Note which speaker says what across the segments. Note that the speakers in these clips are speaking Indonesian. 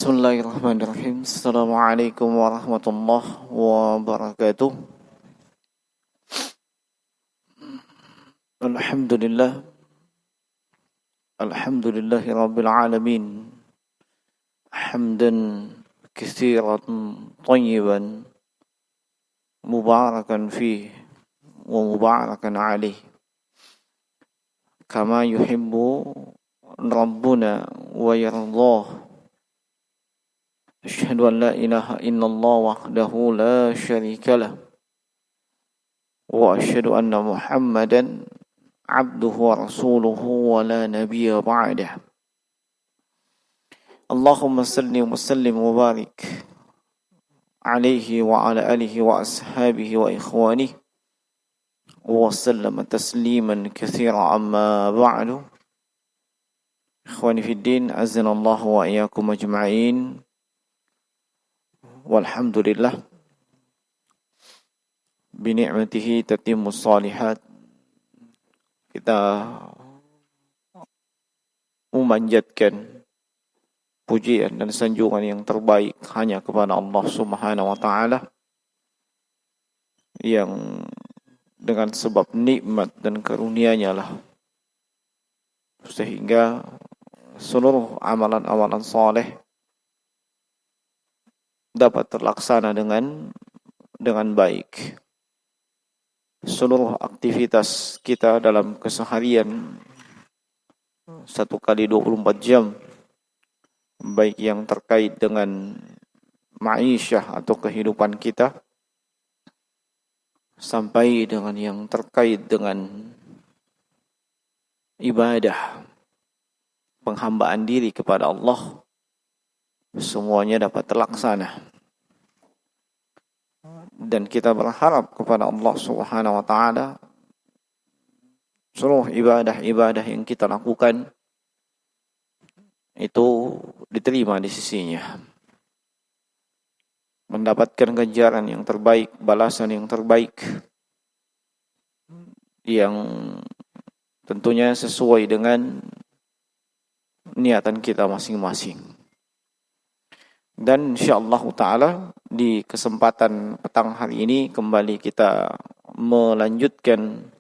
Speaker 1: Bismillahirrahmanirrahim. Assalamualaikum warahmatullahi wabarakatuh. Alhamdulillah. Alhamdulillahi rabbil alamin. Hamdan katsiran tayyiban mubarakan fih wa mubarakan alaih. Kama yuhibbu rabbuna wa yardah. Asyhadu an la ilaha illallah wahdahu la syarika lah. Wa asyhadu anna Muhammadan abduhu wa rasuluhu wa la nabiyya ba'dah. Allahumma salli wa sallim wa barik alaihi wa ala alihi wa ashabihi wa ikhwanihi wa sallama tasliman katsira amma ba'du. Ikhwani fid din, azanallahu wa iyyakum ajma'in. Walhamdulillah bini'matihi tatimmus shalihat. Kita memanjatkan pujian dan sanjungan yang terbaik hanya kepada Allah Subhanahu wa taala yang dengan sebab nikmat dan karunia-Nya lah sehingga seluruh amalan-amalan saleh dapat terlaksana dengan baik. Seluruh aktivitas kita dalam keseharian 1 kali 24 jam, baik yang terkait dengan ma'isyah atau kehidupan kita, sampai dengan yang terkait dengan ibadah, penghambaan diri kepada Allah, semuanya dapat terlaksana. Dan kita berharap kepada Allah Subhanahu wa taala seluruh ibadah-ibadah yang kita lakukan itu diterima di sisinya, mendapatkan ganjaran yang terbaik, balasan yang terbaik, yang tentunya sesuai dengan niatan kita masing-masing. Dan insyaallah ta'ala di kesempatan petang hari ini kembali kita melanjutkan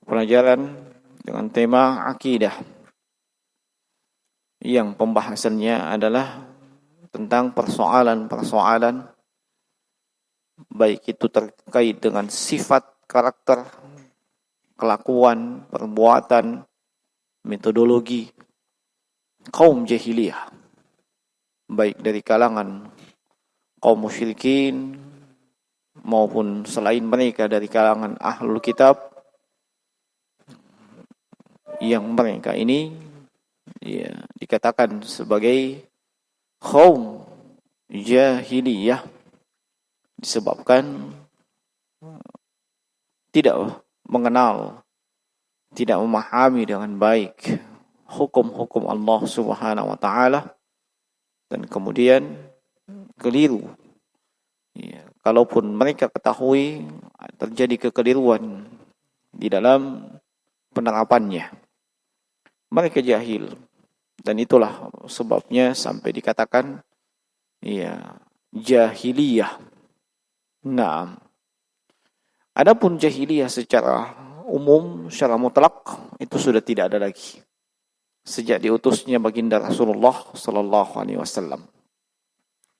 Speaker 1: pelajaran dengan tema akidah, yang pembahasannya adalah tentang persoalan-persoalan baik itu terkait dengan sifat, karakter, kelakuan, perbuatan, metodologi kaum jahiliyah, baik dari kalangan kaum musyrikin maupun selain mereka dari kalangan ahlul kitab, yang mereka ini dikatakan sebagai kaum jahiliyah disebabkan tidak mengenal, tidak memahami dengan baik hukum-hukum Allah Subhanahu wa taala, dan kemudian keliru. Kalaupun mereka ketahui terjadi kekeliruan di dalam penerapannya, mereka jahil. Dan itulah sebabnya sampai dikatakan jahiliyah. Nah, adapun jahiliyah secara umum, secara mutlak itu sudah tidak ada lagi sejak diutusnya baginda Rasulullah sallallahu alaihi wasallam.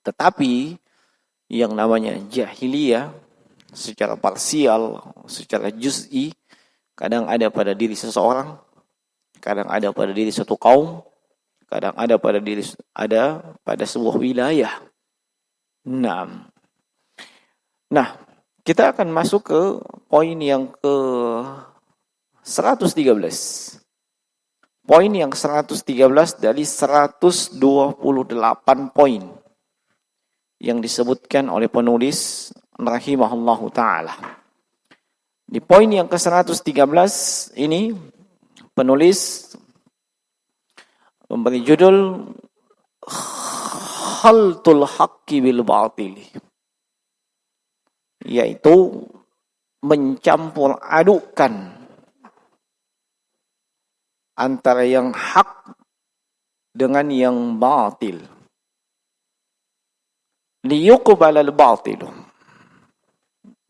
Speaker 1: Tetapi yang namanya jahiliyah secara parsial, secara juz'i, kadang ada pada diri seseorang, kadang ada pada diri satu kaum, kadang ada pada sebuah wilayah. Nah, kita akan masuk ke poin yang ke 113. Poin yang 113 dari 128 poin yang disebutkan oleh penulis rahimahullahu ta'ala. Di poin yang ke 113 ini penulis memberi judul Khaltul Haqqi bil Batili, yaitu mencampur adukkan antara yang hak dengan yang batil. liyuqbala al-batil.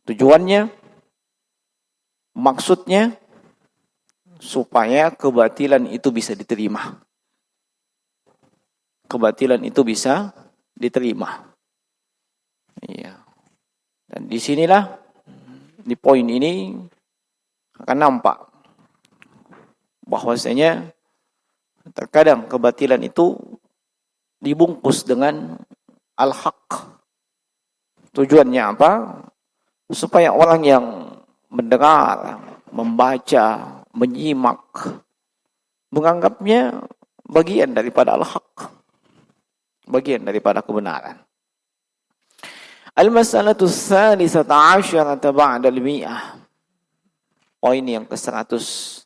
Speaker 1: Tujuannya, maksudnya supaya kebatilan itu bisa diterima. Kebatilan itu bisa diterima. Iya. Dan disinilah, di poin ini akan nampak bahwasanya terkadang kebatilan itu dibungkus dengan al-haq. Tujuannya apa? Supaya orang yang mendengar, membaca, menyimak, menganggapnya bagian daripada al-haq, bagian daripada kebenaran. Al-mas'alatu tsalisata asyarata ba'da al-mi'ah. Poin yang ke-113.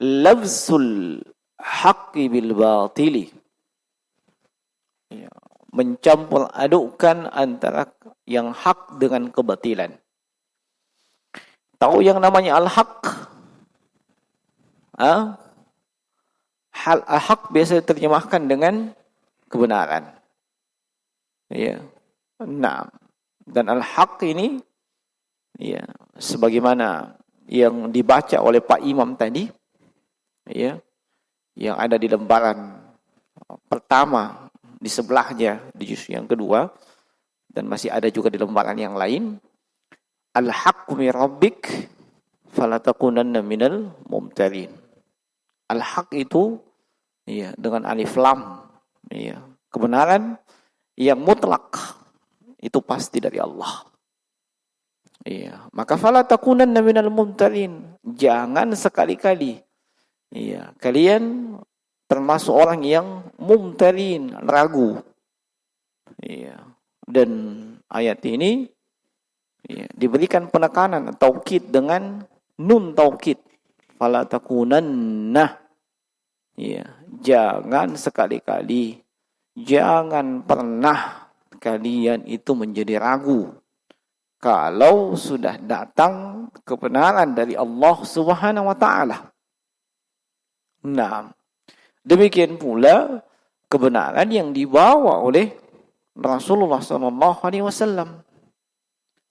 Speaker 1: Lafzul haqqi bil batili. Ya, mencampur adukkan antara yang hak dengan kebatilan. Tahu yang namanya al-haq? Hak biasa diterjemahkan dengan kebenaran. Ya. Nah, dan al-haq ini ya sebagaimana yang dibaca oleh Pak Imam tadi, ya, yang ada di lembaran pertama di sebelahnya di juz yang kedua, dan masih ada juga di lembaran yang lain. Al-haqqu min rabbik fala takunanna minal mumtarin. Al-haq itu ya dengan alif lam, ya, kebenaran yang mutlak itu pasti dari Allah. Iya, maka fala takunanna minal mumtarin. Jangan sekali-kali iya, kalian termasuk orang yang mumtarin, ragu. Iya. Dan ayat ini ya, diberikan penekanan taukid dengan nun taukid. Fala takunanna. Ya, jangan sekali-kali, jangan pernah kalian itu menjadi ragu kalau sudah datang kebenaran dari Allah Subhanahu wa taala. Nah, demikian pula kebenaran yang dibawa oleh Rasulullah sallallahu alaihi wasallam.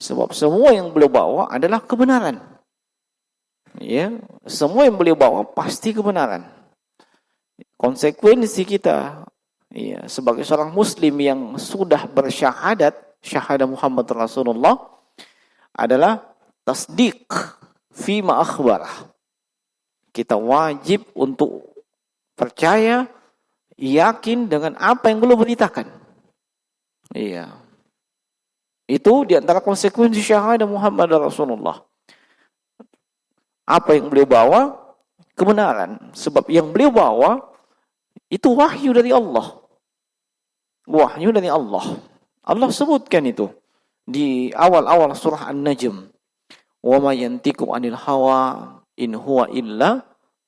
Speaker 1: Sebab semua yang beliau bawa adalah kebenaran. Ya, semua yang beliau bawa pasti kebenaran. Konsekuensi kita ya sebagai seorang muslim yang sudah bersyahadat, syahadah Muhammad Rasulullah, adalah tasdiq fima akhbarah. Kita wajib untuk percaya, yakin dengan apa yang beliau beritakan. Iya. Itu di antara konsekuensi syahadah Muhammad Rasulullah. Apa yang beliau bawa? Kebenaran. Sebab yang beliau bawa itu wahyu dari Allah. Wahyu dari Allah. Allah sebutkan itu di awal-awal surah An-Najm. Wa ma yantiqu 'anil hawa in huwa illa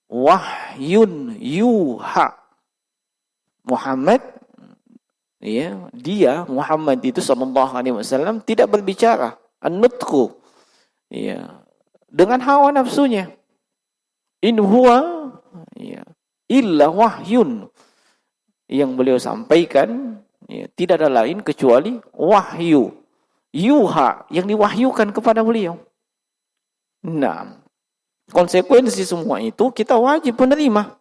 Speaker 1: wahyun yuha. Muhammad, ya, dia Muhammad itu sallallahu alaihi wasallam tidak berbicara an-nutqu, ya, dengan hawa nafsunya. In huwa, ya, illa wahyun. Yang beliau sampaikan ya, tidak ada lain kecuali wahyu. Yuha, yang diwahyukan kepada beliau. Nah, konsekuensi semua itu kita wajib menerima.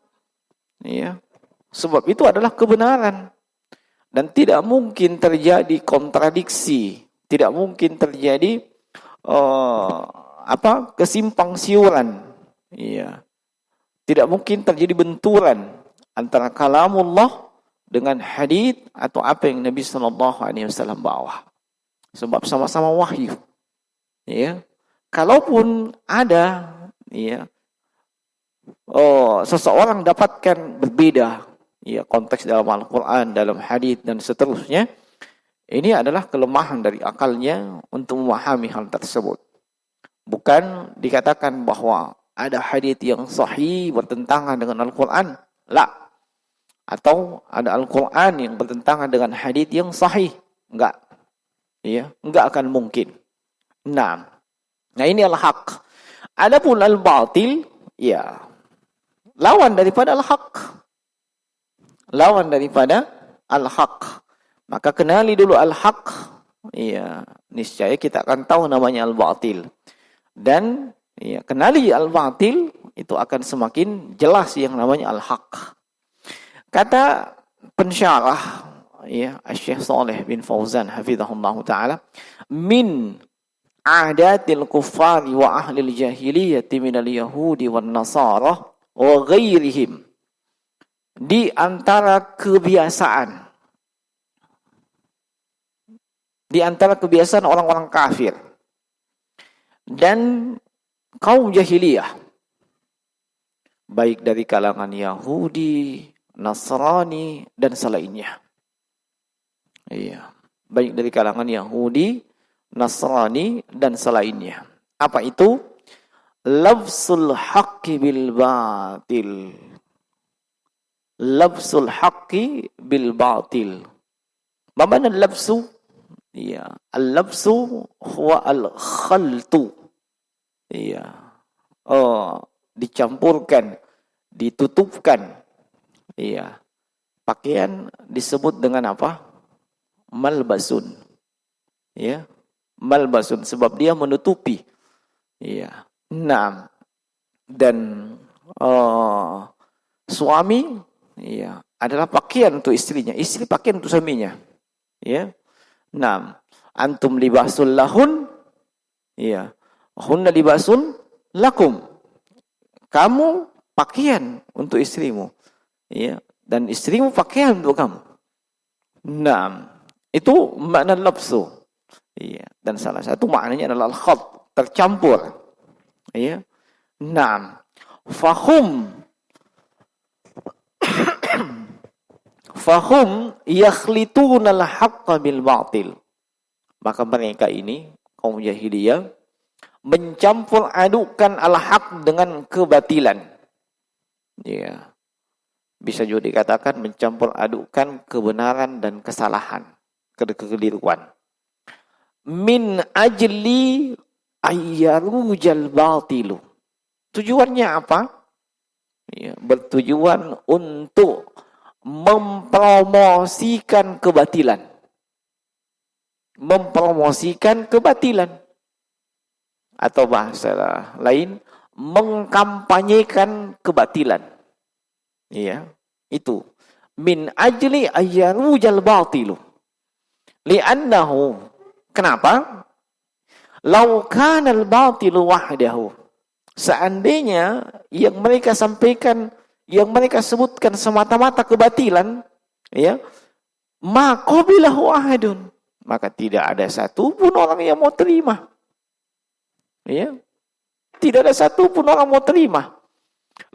Speaker 1: Ya. Sebab itu adalah kebenaran. Dan tidak mungkin terjadi kontradiksi, tidak mungkin terjadi kesimpang siuran. Ya. Tidak mungkin terjadi benturan antara kalamullah dengan hadits atau apa yang Nabi sallallahu alaihi wasallam bawa. Sebab sama-sama wahyu. Ya. Kalaupun ada ya seseorang dapatkan berbeda ya konteks dalam Al-Qur'an, dalam hadits dan seterusnya, ini adalah kelemahan dari akalnya untuk memahami hal tersebut. Bukan dikatakan bahwa ada hadits yang sahih bertentangan dengan Al-Qur'an, la. Atau ada Al-Qur'an yang bertentangan dengan hadits yang sahih, enggak. Ya, enggak akan mungkin. Nah, ini al-haq. Adapun al-batil, ya, lawan daripada al-haq. Lawan daripada al-haq. Maka kenali dulu al-haq, ya, niscaya kita akan tahu namanya al-batil. Dan ya, kenali al-batil, itu akan semakin jelas yang namanya al-haq. Kata pensyarah, ya, Syekh Shalih bin Fauzan hafizahullah taala, min adatil kuffari wa ahlil jahiliyati minal yahudi wan nasara wa ghairihim, di antara kebiasaan orang-orang kafir dan kaum jahiliyah, baik dari kalangan Yahudi, Nasrani, dan selainnya. Iya, baik dari kalangan Yahudi, Nasrani, dan selainnya. Apa itu? Lafzul haqqi bil batil. Lafzul haqqi bil batil. Ma mana lafzu? Ya, al-lafzu huwa al-khaltu. Iya. Oh, dicampurkan, ditutupkan. Iya. Pakaian disebut dengan apa? Malbasun. Ya. Malbasun, sebab dia menutupi. Iya. Nah, dan suami, ya, adalah pakaian untuk istrinya, istri pakaian untuk suaminya. Ya. Nah, antum libasul lahun, ya, hunna libasul lakum. Kamu pakaian untuk istrimu, ya, dan istrimu pakaian untuk kamu. Nah, itu makna lafzu. Ya, dan salah satu maknanya adalah al-khat, tercampur. Ya. Nah, Fahum yakhlituna al-haqqa bil batil. Maka mereka ini, kaum jahiliyah, mencampur adukan al-haq dengan kebatilan. Ya. Bisa juga dikatakan mencampur adukan kebenaran dan kesalahan, kekeliruan. Min ajli ayyarujal batilu. Tujuannya apa? Ya, bertujuan untuk mempromosikan kebatilan. Mempromosikan kebatilan. Atau bahasa lain, mengkampanyekan kebatilan. Iya, itu. Min ajli ayyarujal batilu. Li'annahu, kenapa? Lau kana al-batilu wahdahu. Seandainya yang mereka sampaikan, yang mereka sebutkan semata-mata kebatilan, ya, ma qabilahu ahadun, maka tidak ada satu pun orang yang mau terima. Ya. Tidak ada satu pun orang mau terima.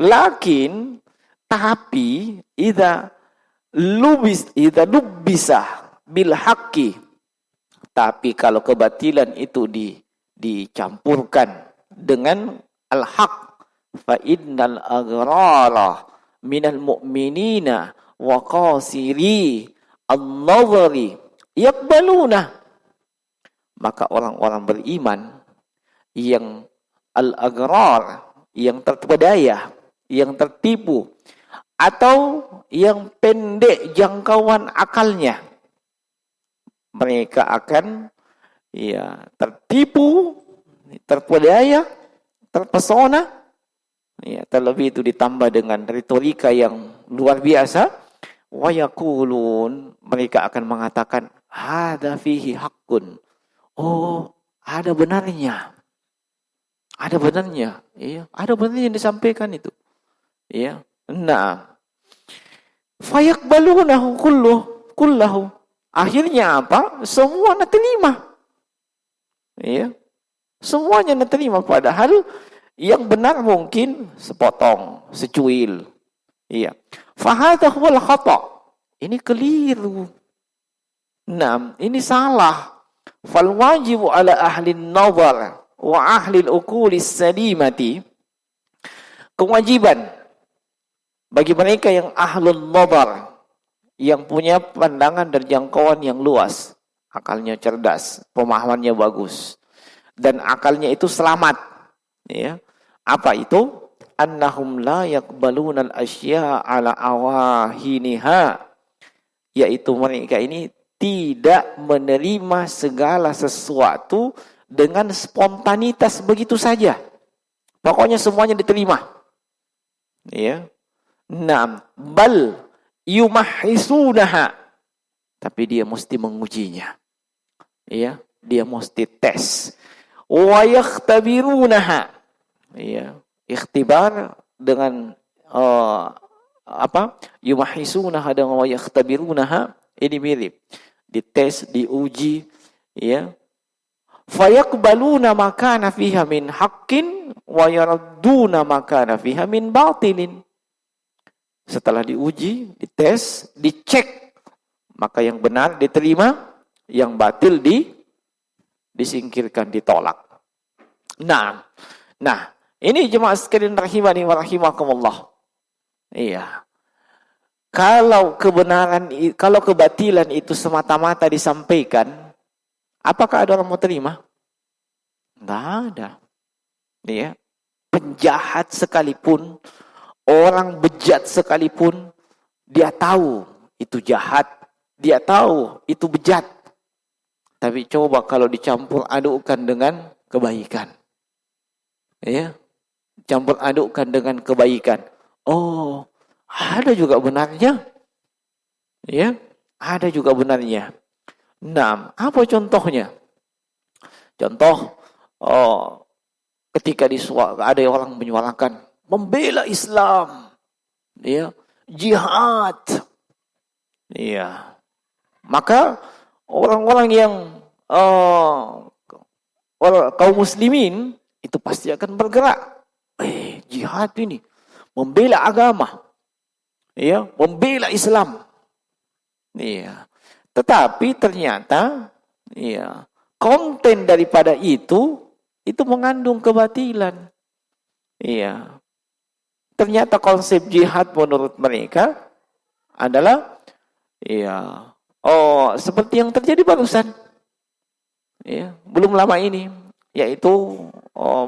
Speaker 1: Lakin, tapi idza lubisa bil haqqi, tapi kalau kebatilan itu dicampurkan dengan al-haq, fa innal agrara minal mu'minina wa qasiri an-nazari yaqbaluna, maka orang-orang beriman yang al-agrar, yang terpedaya, yang tertipu, atau yang pendek jangkauan akalnya, mereka akan, ya, tertipu, terpedaya, terpesona, ya, terlebih itu ditambah dengan retorika yang luar biasa. Wa yaqulun, mereka akan mengatakan hadza fihi haqqun. Oh, ada benarnya. Ada benarnya, iya, ada benarnya yang disampaikan itu. Iya. Nah, fayaqbalunahu kullahu. Akhirnya apa? Semua nak terima. Iya. Semuanya nak terima, padahal yang benar mungkin sepotong, secuil. Iya. Fahadha huwal khata'. Ini keliru. Nah, ini salah. Fal wajibu ala ahli an-nazar wa ahli al-uquli salimati. Kewajiban bagi mereka yang ahlul nazar, yang punya pandangan dan jangkauan yang luas, akalnya cerdas, pemahamannya bagus, dan akalnya itu selamat, ya. Apa itu? Annahum la yaqbaluna al-asya' ala awahiniha, yaitu mereka ini tidak menerima segala sesuatu dengan spontanitas begitu saja. Pokoknya semuanya diterima. Ya. Naam, bal yumahisunaha. Tapi dia mesti mengujinya. Ya, dia mesti tes. Wa yakhtabirunaha. Ya, ikhtibar dengan yumahisunaha dengan wa yakhtabirunaha, ini mirip. Dites, diuji, ya. Fayaqbaluna ma kana fiha min haqqin wa yaradduna ma kana fiha min batilin. Setelah diuji, dites, dicek, maka yang benar diterima, yang batil disingkirkan, ditolak. Nah, ini jemaah sekalian rahimani wa rahimakumullah. Iya. Kalau kebatilan itu semata-mata disampaikan, apakah ada orang mau terima? Tidak ada. Ya. Penjahat sekalipun, orang bejat sekalipun, dia tahu itu jahat, dia tahu itu bejat. Tapi coba kalau dicampur adukkan dengan kebaikan. Ya. Campur adukkan dengan kebaikan. Oh, ada juga benarnya. Ya, ada juga benarnya. Nah, apa contohnya? Contoh, ketika ada orang menyuarakan membela Islam, ya, jihad, ya, maka orang-orang yang kaum muslimin itu pasti akan bergerak. Jihad ini membela agama, ya, membela Islam, ya. Tetapi ternyata, ya, konten daripada itu mengandung kebatilan. Iya. Ternyata konsep jihad menurut mereka adalah, ya, seperti yang terjadi barusan. Ya, belum lama ini, yaitu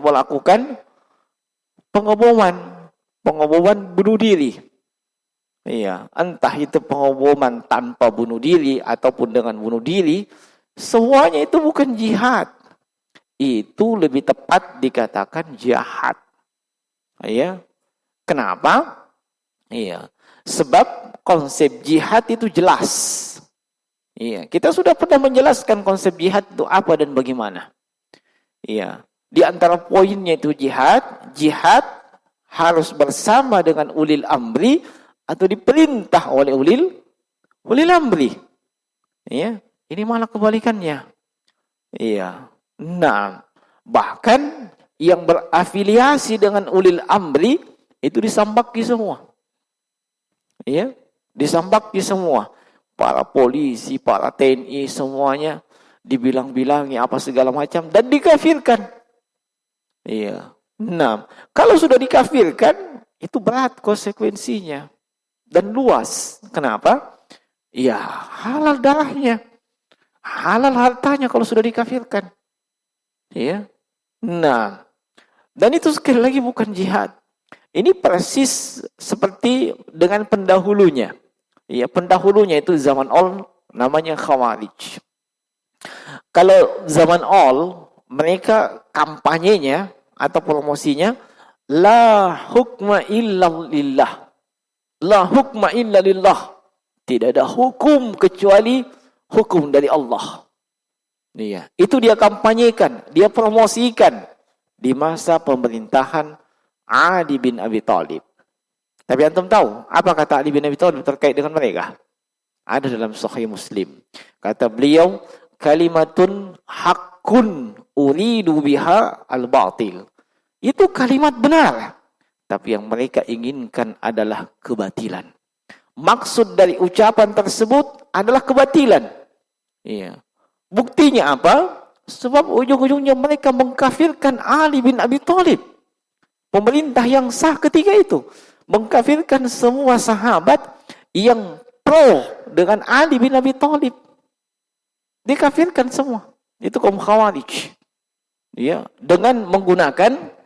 Speaker 1: melakukan pengeboman bunuh diri. Iya, entah itu pengeboman tanpa bunuh diri ataupun dengan bunuh diri, semuanya itu bukan jihad. Itu lebih tepat dikatakan jahat. Iya. Kenapa? Iya. Sebab konsep jihad itu jelas. Iya, kita sudah pernah menjelaskan konsep jihad itu apa dan bagaimana. Iya. Di antara poinnya itu jihad harus bersama dengan ulil amri atau diperintah oleh ulil amri. Iya, ini malah kebalikannya. Iya. Nah, bahkan yang berafiliasi dengan ulil amri itu disambaki semua. Iya, disambaki semua. Para polisi, para TNI semuanya dibilang-bilangi apa segala macam dan dikafirkan. Iya. Nah, kalau sudah dikafirkan itu berat konsekuensinya. Dan luas. Kenapa? Ya, halal darahnya. Halal hartanya kalau sudah dikafirkan. Ya. Nah, dan itu sekali lagi bukan jihad. Ini persis seperti dengan pendahulunya. Ya, pendahulunya itu zaman namanya Khawarij. Kalau zaman mereka kampanyenya atau promosinya la hukma illa lillah. La hukma illa lillah. Tidak ada hukum kecuali hukum dari Allah. Iya, itu dia kampanyekan, dia promosikan di masa pemerintahan Ali bin Abi Thalib. Tapi antum tahu apa kata Ali bin Abi Thalib terkait dengan mereka? Ada dalam Sahih Muslim. Kata beliau, kalimatun haqqun uridu biha al-batil. Itu kalimat benar. Tapi yang mereka inginkan adalah kebatilan. Maksud dari ucapan tersebut adalah kebatilan. Iya. Buktinya apa? Sebab ujung-ujungnya mereka mengkafirkan Ali bin Abi Thalib. Pemerintah yang sah ketika itu. Mengkafirkan semua sahabat yang pro dengan Ali bin Abi Thalib. Dikafirkan semua. Itu kaum Khawarij. Ya, dengan menggunakan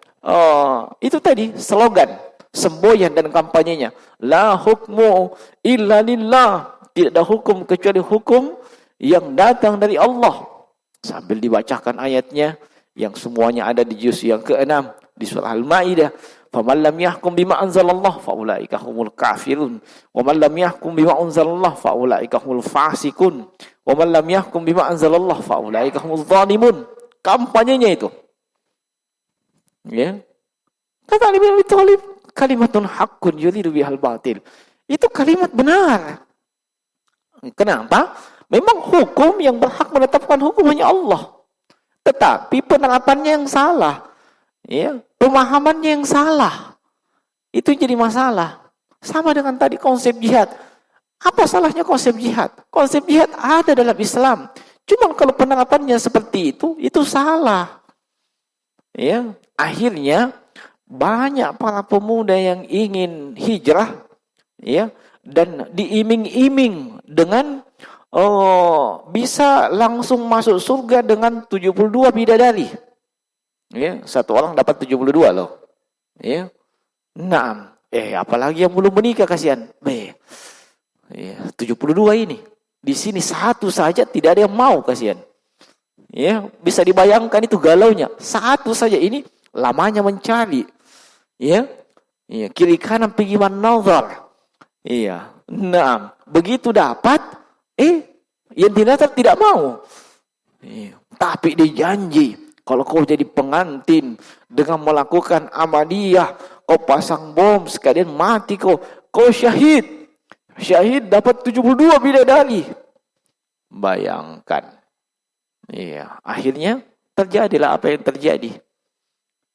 Speaker 1: itu tadi slogan, semboyan dan kampanyenya. La hukmu illa lillah. Tidak ada hukum kecuali hukum yang datang dari Allah. Sambil dibacakan ayatnya yang semuanya ada di juz yang ke-6 di surah Al-Maidah. Faman lam yahkum bima anzalallah faulaika humul kafirun. Wa man lam yahkum bima anzalallah faulaika humul fasikun. Wa man lam yahkum bima anzalallah faulaika humuz zalimun. Kampanyenya itu. Ya. Kata Ali bin Abi Thalib, kalimatun haqqun yuridu bihal batil. Itu kalimat benar. Kenapa? Memang hukum yang berhak menetapkan hukum hanya Allah. Tetapi penerapannya yang salah. Ya, pemahamannya yang salah. Itu jadi masalah. Sama dengan tadi konsep jihad. Apa salahnya konsep jihad? Konsep jihad ada dalam Islam. Cuma kalau penerapannya seperti itu salah. Ya, akhirnya banyak para pemuda yang ingin hijrah, ya, dan diiming-iming dengan bisa langsung masuk surga dengan 72 bidadari. Ya, satu orang dapat 72 loh. Ya. Nah, apalagi yang belum menikah kasihan. Ya, 72 ini. Di sini satu saja tidak ada yang mau kasihan. Ya, bisa dibayangkan itu galaunya. Satu saja ini lamanya mencari. Ya. Ya, kiri kanan pergi manazar. Iya. Nah, begitu dapat yang tidak mau. Iya. Tapi dijanji kalau kau jadi pengantin dengan melakukan amaliyah, kau pasang bom sekalian mati kau syahid. Syahid dapat 72 bidadari. Bayangkan. Iya, akhirnya terjadilah apa yang terjadi.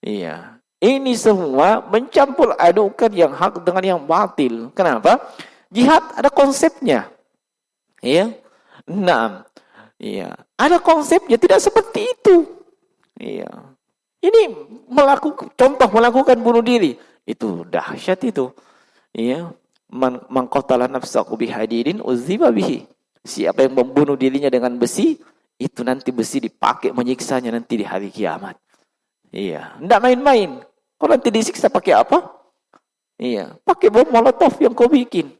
Speaker 1: Iya. Ini semua mencampur adukan yang hak dengan yang batil. Kenapa? Jihad ada konsepnya. Iya. Nah, iya, ada konsepnya, tidak seperti itu. Iya. Ini melakukan bunuh diri. Itu dahsyat itu. Iya. Man qatala nafsahu bihadidin uziba bihi. Siapa yang membunuh dirinya dengan besi, itu nanti besi dipakai menyiksanya nanti di hari kiamat. Iya, enggak main-main. Kalau nanti disiksa pakai apa? Iya, pakai bom molotov yang kau bikin.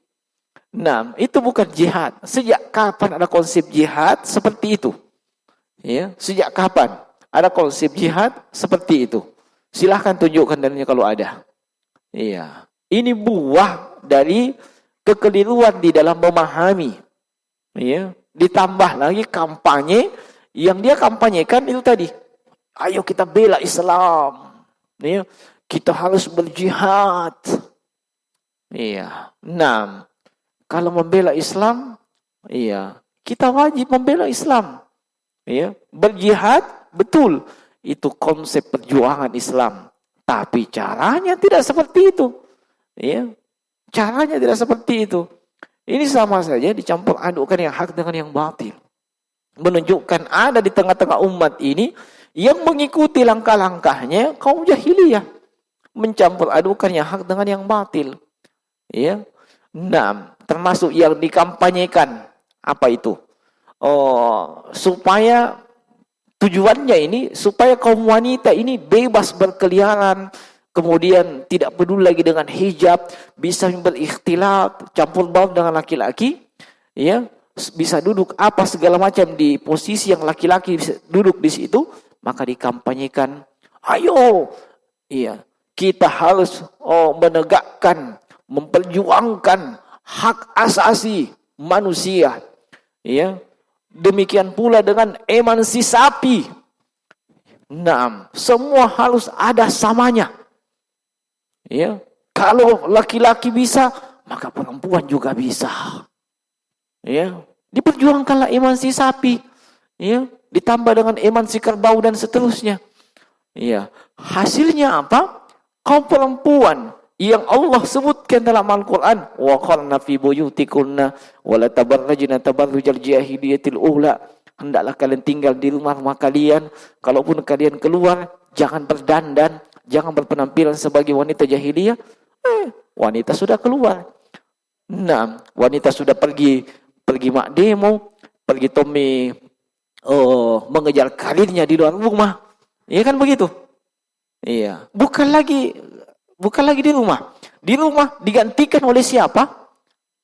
Speaker 1: Nah, itu bukan jihad. Sejak kapan ada konsep jihad seperti itu? Iya, sejak kapan ada konsep jihad seperti itu? Silahkan tunjukkan darinya kalau ada. Iya, ini buah dari kekeliruan di dalam memahami. Iya, ditambah lagi kampanye yang dia kampanyekan itu tadi. Ayo kita bela Islam. Iya, kita harus berjihad. Iya. Nah, kalau membela Islam, iya, kita wajib membela Islam. Iya, berjihad betul. Itu konsep perjuangan Islam. Tapi caranya tidak seperti itu. Iya. Caranya tidak seperti itu. Ini sama saja dicampur adukan yang hak dengan yang batil. Menunjukkan ada di tengah-tengah umat ini yang mengikuti langkah-langkahnya kaum jahiliyah. Mencampur adukan yang hak dengan yang batil. Ya. Nah, termasuk yang dikampanyekan apa itu? Supaya tujuannya ini supaya kaum wanita ini bebas berkeliaran, kemudian tidak peduli lagi dengan hijab, bisa berikhtilat, campur baur dengan laki-laki, ya, bisa duduk apa segala macam di posisi yang laki-laki bisa duduk di situ, maka dikampanyekan, ayo, iya, kita harus menegakkan, memperjuangkan hak asasi manusia, ya. Demikian pula dengan emansipasi. Nah, semua harus ada samanya. Ya, kalau laki-laki bisa, maka perempuan juga bisa. Ya, diperjuangkanlah emansipasi. Ya, ditambah dengan emansi kerbau dan seterusnya. Ya, hasilnya apa? Kaum perempuan yang Allah sebutkan dalam Al-Quran, wa qarna fi buyutikunna wa la tabarrajna tabarrujal jahiliyatil ula. Hendaklah kalian tinggal di rumah-rumah kalian, kalaupun kalian keluar jangan berdandan, jangan berpenampilan sebagai wanita jahiliyah. Wanita sudah keluar. Nah, wanita sudah pergi mak demo, pergi Tommy mengejar karirnya di luar rumah. Iya kan begitu? Iya, bukan lagi di rumah. Di rumah digantikan oleh siapa?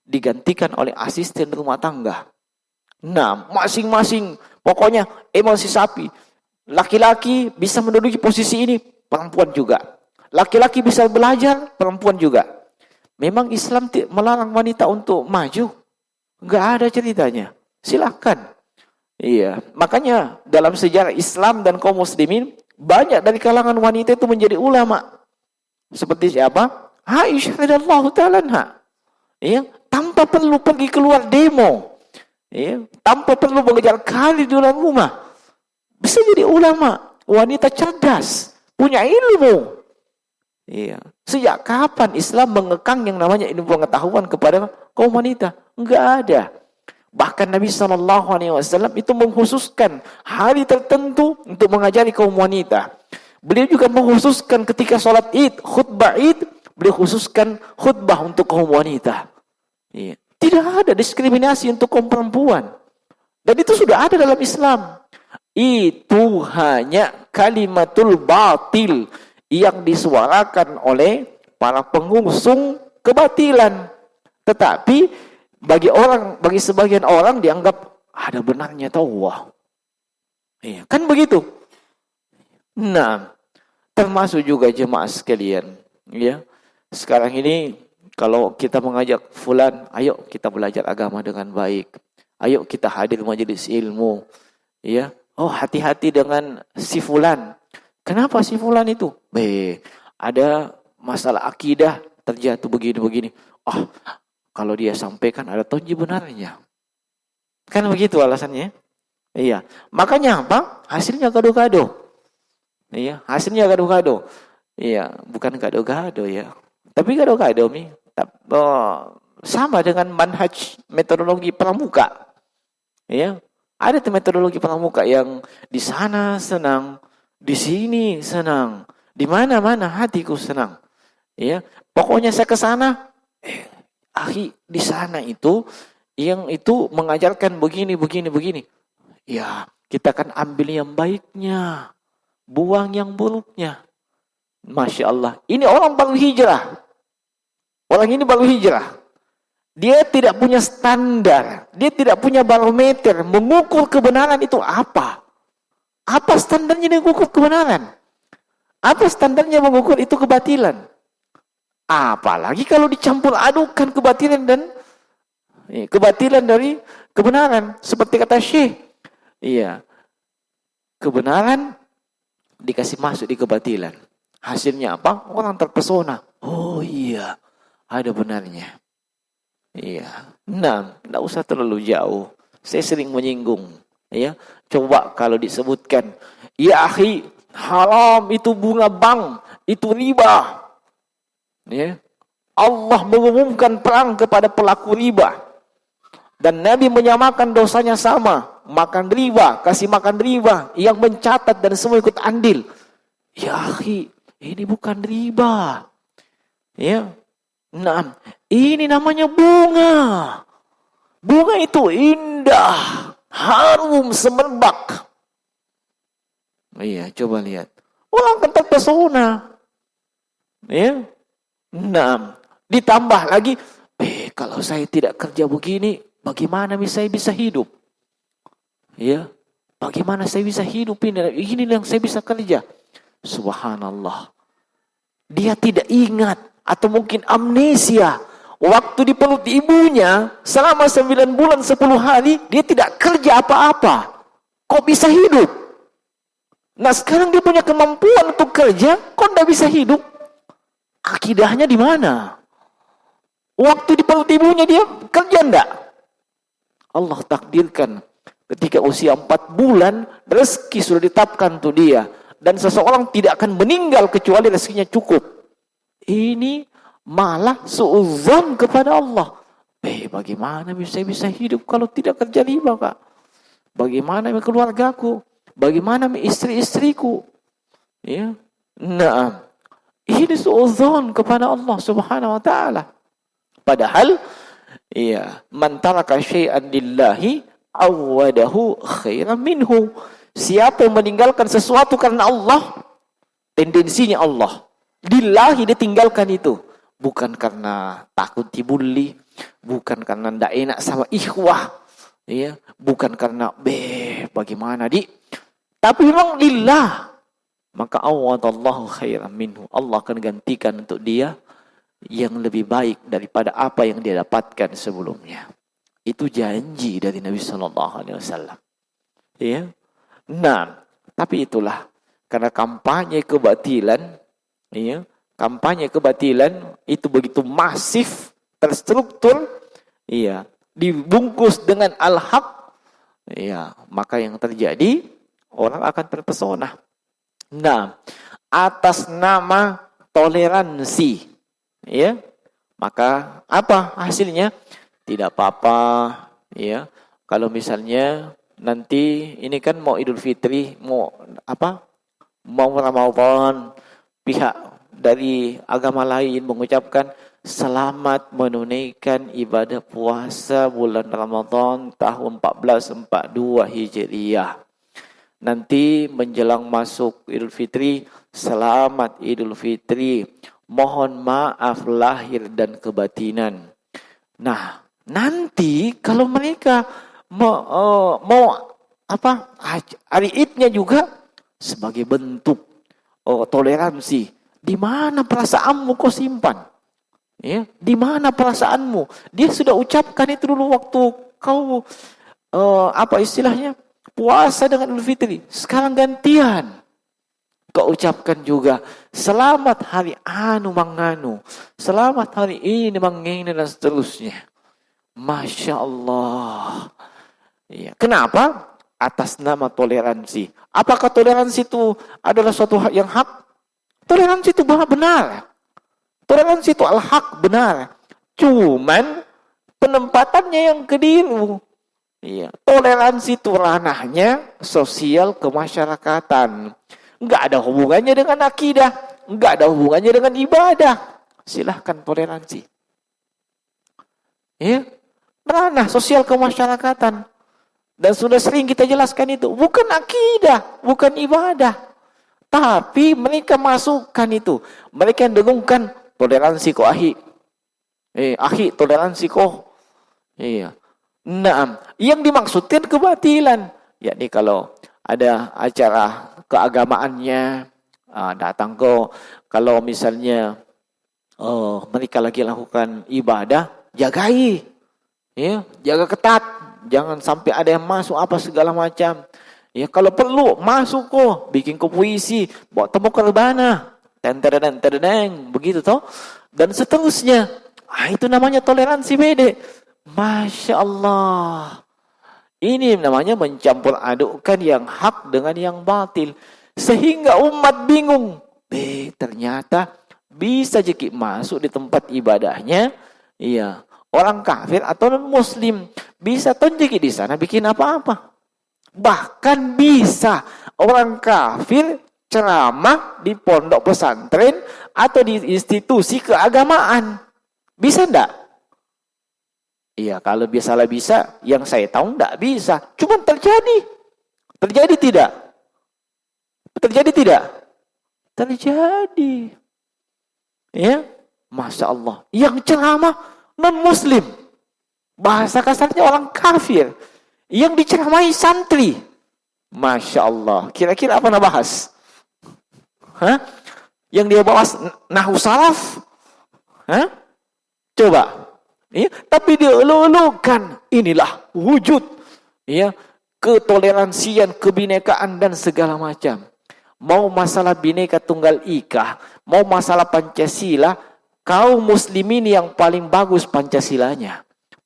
Speaker 1: Digantikan oleh asisten rumah tangga. Nah, masing-masing pokoknya emansipasi. Laki-laki bisa menduduki posisi ini, perempuan juga. Laki-laki bisa belajar, perempuan juga. Memang Islam melarang wanita untuk maju? Enggak ada ceritanya. Silakan. Iya, makanya dalam sejarah Islam dan kaum muslimin, banyak dari kalangan wanita itu menjadi ulama. Seperti siapa? Aisyah radhiyallahu ta'ala anha. Iya, tanpa perlu pergi keluar demo. Iya, tanpa perlu mengejar kali di dalam rumah. Bisa jadi ulama, wanita cerdas, punya ilmu. Iya. Sejak kapan Islam mengekang yang namanya ilmu pengetahuan kepada kaum wanita? Enggak ada. Bahkan Nabi SAW itu mengkhususkan hari tertentu untuk mengajari kaum wanita. Beliau juga mengkhususkan ketika sholat id, khutbah id, beliau khususkan khutbah untuk kaum wanita. Iya. Tidak ada diskriminasi untuk kaum perempuan. Dan itu sudah ada dalam Islam. Itu hanya kalimatul batil yang disuarakan oleh para pengusung kebatilan. Tetapi bagi sebagian orang dianggap ada benarnya tahu. Wah. Iya, kan begitu. Nah, termasuk juga jemaah sekalian, ya. Sekarang ini kalau kita mengajak fulan, ayo kita belajar agama dengan baik. Ayo kita hadir majelis ilmu, ya. Oh, hati-hati dengan si fulan. Kenapa si fulan itu? Ada masalah akidah terjatuh begini-begini. Oh, kalau dia sampaikan ada tonji benarnya. Kan begitu alasannya. Iya. Makanya apa? Hasilnya gado-gado. Iya, hasilnya gado-gado. Iya, bukan gado-gado ya. Tapi gado-gado nih. Sama dengan manhaj metodologi pramuka. Ya. Ada metodologi pramuka yang di sana senang, di sini senang, di mana-mana hatiku senang. Ya, pokoknya saya ke sana, akhi di sana itu yang itu mengajarkan begini. Ya, kita akan ambil yang baiknya, buang yang buruknya. Masya Allah, ini orang baru hijrah. Orang ini baru hijrah. Dia tidak punya standar, dia tidak punya barometer mengukur kebenaran itu apa. Apa standarnya dia mengukur kebenaran? Apa standarnya mengukur itu kebatilan? Apalagi kalau dicampur adukan kebatilan dan kebatilan dari kebenaran. Seperti kata Syekh, iya, kebenaran dikasih masuk di kebatilan. Hasilnya apa? Orang terpesona. Oh iya, ada benarnya. Iya. Nah, tidak usah terlalu jauh. Saya sering menyinggung. Ya, coba kalau disebutkan, ya akhi, haram itu bunga bank, itu riba. Ya. Allah mengumumkan perang kepada pelaku riba. Dan Nabi menyamakan dosanya sama. Makan riba, kasih makan riba. Yang mencatat dan semua ikut andil. Ya akhi, ini bukan riba. Ya. Nah, ini namanya bunga. Bunga itu indah, harum, semerbak. Iya, coba lihat. Orang kan terpesona. Ya. Nah, ditambah lagi, kalau saya tidak kerja begini, bagaimana saya bisa hidup? Ya, bagaimana saya bisa hidup ini yang saya bisa kerja? Subhanallah. Dia tidak ingat atau mungkin amnesia. Waktu di perut ibunya selama 9 bulan 10 hari dia tidak kerja apa-apa. Kok bisa hidup? Nah sekarang dia punya kemampuan untuk kerja, kok tidak bisa hidup? Akidahnya di mana? Waktu di perut ibunya dia kerja enggak? Allah takdirkan ketika usia 4 bulan rezeki sudah ditetapkan untuk dia. Dan seseorang tidak akan meninggal kecuali rezekinya cukup. Ini malah suudzon kepada Allah. Bagaimana saya bisa hidup kalau tidak kerja riba, Kak? Bagaimana keluargaku? Bagaimana istri-istriku? Ya. Nah, ini suudzon kepada Allah Subhanahu wa taala. Padahal man taraka syai'an lillahi awwadahu khairan minhu. Siapa yang meninggalkan sesuatu karena Allah, tendensinya Allah. Lillahi ditinggalkan itu. Bukan karena takut dibully, bukan karena tidak enak sama ikhwah, Ya, bukan karena bagaimana tapi memang lillah. Maka awadallahu khairan minhu. Allah akan gantikan untuk dia yang lebih baik daripada apa yang dia dapatkan sebelumnya. Itu janji dari Nabi sallallahu alaihi wasallam. Ya. Nah, tapi itulah karena kampanye kebatilan, ya, kampanye kebatilan itu begitu masif, terstruktur, iya, dibungkus dengan al-haq, ya, maka yang terjadi orang akan terpesona. Nah, atas nama toleransi, ya, maka apa hasilnya? Tidak apa-apa, ya. Kalau misalnya nanti ini kan mau Idul Fitri, mau Ramadan, pihak dari agama lain mengucapkan selamat menunaikan ibadah puasa bulan Ramadan tahun 1442 Hijriah. Nanti menjelang masuk Idul Fitri, selamat Idul Fitri. Mohon maaf lahir dan kebatinan. Nah, nanti kalau mereka mau hari Idnya juga sebagai bentuk toleransi. Di mana perasaanmu kau simpan? Ya, di mana perasaanmu? Dia sudah ucapkan itu dulu waktu kau istilahnya puasa dengan Idul Fitri. Sekarang gantian. Kau ucapkan juga selamat hari anu manganu, selamat hari ini mangini dan seterusnya. Masya Allah. Ya. Kenapa? Atas nama toleransi. Apakah toleransi itu adalah suatu hak yang hak? Toleransi itu benar. Toleransi itu al-haq, benar. Cuman penempatannya yang keliru. Iya. Toleransi itu ranahnya sosial kemasyarakatan. Enggak ada hubungannya dengan akidah. Enggak ada hubungannya dengan ibadah. Silahkan toleransi. Ya. Ranah sosial kemasyarakatan. Dan sudah sering kita jelaskan itu. Bukan akidah, bukan ibadah. Tapi mereka masukkan itu. Mereka yang dengungkan toleransi kok ahi. Ahi toleransi kok. Iya. Nah, yang dimaksudkan kebatilan. Yakni kalau ada acara keagamaannya, datang kok. Kalau misalnya mereka lagi lakukan ibadah, jagai. Ya, jaga ketat. Jangan sampai ada yang masuk apa segala macam. Ya, kalau perlu masuk kok, bikin kok puisi, bawa temu kerbana, tenteng, begitu toh. Dan seterusnya. Itu namanya toleransi bede. Masya Allah. Ini namanya mencampur adukkan yang hak dengan yang batil. Sehingga umat bingung. Ternyata bisa jadi masuk di tempat ibadahnya. Iya. Orang kafir atau non-muslim. Bisa tonjeki di sana bikin apa-apa. Bahkan bisa orang kafir ceramah di pondok pesantren atau di institusi keagamaan. Bisa enggak? Iya, kalau biasalah bisa, yang saya tahu enggak bisa. Cuma terjadi. Terjadi tidak? Terjadi tidak? Terjadi. Ya, Masya Allah. Yang ceramah non-muslim. Bahasa kasarnya orang kafir. Yang diceramai santri. Masya Allah. Kira-kira apa nak bahas? Hah? Yang dia bahas nahu salaf? Hah? Coba. Ya, tapi dia elu-elukan. Inilah wujud. Ya, ketoleransian, kebinekaan dan segala macam. Mau masalah bineka tunggal ika, mau masalah Pancasila, kaum muslimin yang paling bagus Pancasilanya.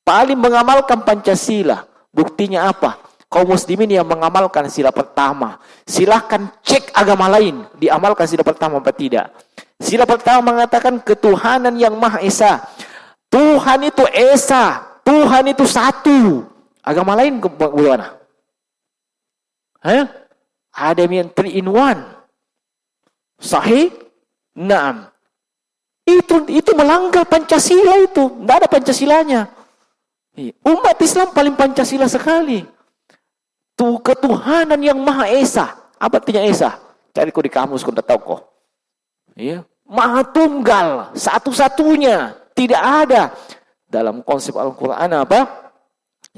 Speaker 1: Paling mengamalkan Pancasila. Buktinya apa? Kaum muslimin yang mengamalkan sila pertama. Silahkan cek agama lain. Diamalkan sila pertama apa tidak. Sila pertama mengatakan ketuhanan yang Maha Esa. Tuhan itu Esa. Tuhan itu satu. Agama lain bagaimana? Ada yang 3 in 1. Sahih? Naam. Itu melanggar Pancasila itu. Tidak ada Pancasilanya. Umat Islam paling Pancasila sekali. Tuh ketuhanan yang Maha Esa. Apa artinya Esa? Cari kau di kamus kau tahu kok. Ya, Maha Tunggal, satu-satunya, tidak ada dalam konsep Al-Qur'an apa?